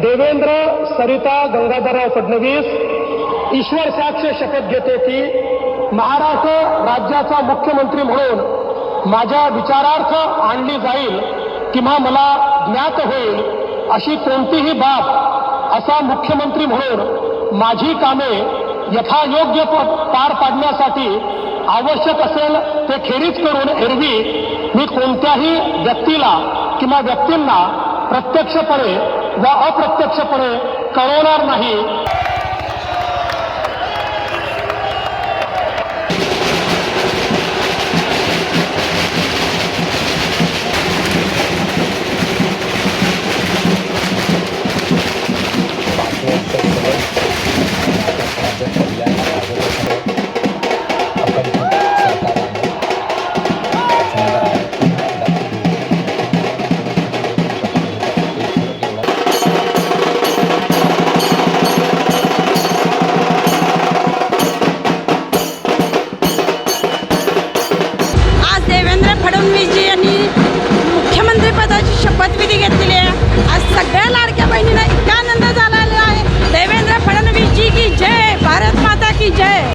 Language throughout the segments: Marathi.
देवेंद्र सरिता गंगाधरराव फडणवीस ईश्वर साक्ष शपथ घेतो की महाराष्ट्र राज्याचा मुख्यमंत्री म्हणून माझ्या विचारार्थ आणली जाईल किंवा मला ज्ञात होईल अशी कोणतीही बाब असा मुख्यमंत्री म्हणून माझी कामे यथायोग्य पार पाडण्यासाठी आवश्यक असेल ते खेरीज करून एरवी मी कोणत्याही व्यक्तीला किंवा व्यक्तींना प्रत्यक्षपणे व अप्रत्यक्षपणे कळवणार नाही। फडणवीसजी यांनी मुख्यमंत्रीपदाची शपथविधी घेतलेली आहे। आज सगळ्या लाडक्या बहिणींना इतका आनंद झालेला आहे। देवेंद्र फडणवीसजी की जय, भारत माता की जय।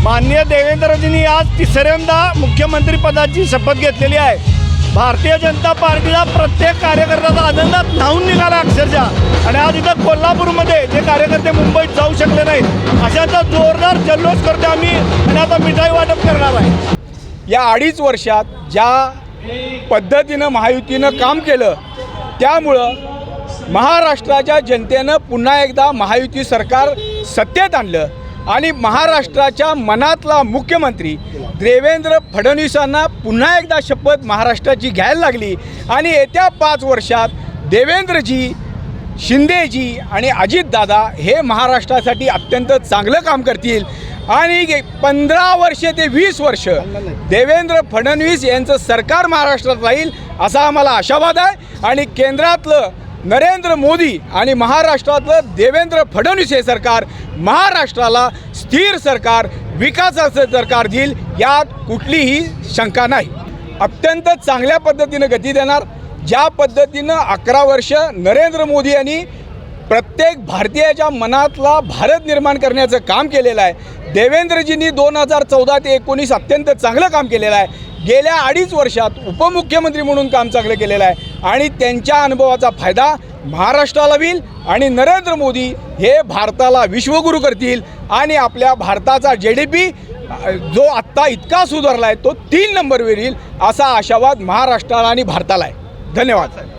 माननीय देवेंद्रजींनी आज तिसऱ्यांदा मुख्यमंत्री पदाची शपथ घेतलेली आहे। भारतीय जनता पार्टीला प्रत्येक कार्यकर्त्याचा आनंदात न्हावून निघाला अक्षरशः। आणि आज इथं कोल्हापूरमध्ये जे कार्यकर्ते मुंबईत जाऊ शकले नाहीत अशांचा जोरदार जल्लोष करतो आम्ही आणि आता मिठाई वाटप करणार आहे। या 2.5 वर्षात ज्या पद्धतीनं महायुतीनं काम केलं त्यामुळं महाराष्ट्राच्या जनतेनं पुन्हा एकदा महायुती सरकार सत्तेत आणलं आणि महाराष्ट्राच्या मनातला मुख्यमंत्री देवेंद्र फडणवीसांना पुन्हा एकदा शपथ महाराष्ट्राची घ्यायला लागली। आणि येत्या 5 वर्षात देवेंद्रजी, शिंदेजी आणि अजितदादा हे महाराष्ट्रासाठी अत्यंत चांगलं काम करतील आणि 15 वर्षे ते 20 वर्ष देवेंद्र फडणवीस यांचं सरकार महाराष्ट्रात राहील असा आम्हाला आशावाद आहे। आणि केंद्रातलं नरेंद्र मोदी आणि महाराष्ट्रातलं देवेंद्र फडणवीस हे सरकार महाराष्ट्राला स्थिर सरकार, विकासाचं सरकार देईल यात कुठलीही शंका नाही। अत्यंत चांगल्या पद्धतीनं गती देणार। ज्या पद्धतीनं 11 वर्ष नरेंद्र मोदी यांनी प्रत्येक भारतीयाच्या मनातला भारत निर्माण करण्याचं काम केलेलं आहे। देवेंद्रजींनी 2014 ते 19 अत्यंत चांगलं काम केलेलं आहे। गेल्या 2.5 वर्षात उपमुख्यमंत्री म्हणून काम चांगलं केलेलं आहे आणि त्यांच्या अनुभवाचा फायदा महाराष्ट्राला होईल आणि नरेंद्र मोदी हे भारताला विश्वगुरू करतील आणि आपल्या भारताचा GDP जो आत्ता इतका सुधारला आहे तो 3 नंबरवर येईल असा आशावाद महाराष्ट्राला आणि भारताला आहे। धन्यवाद।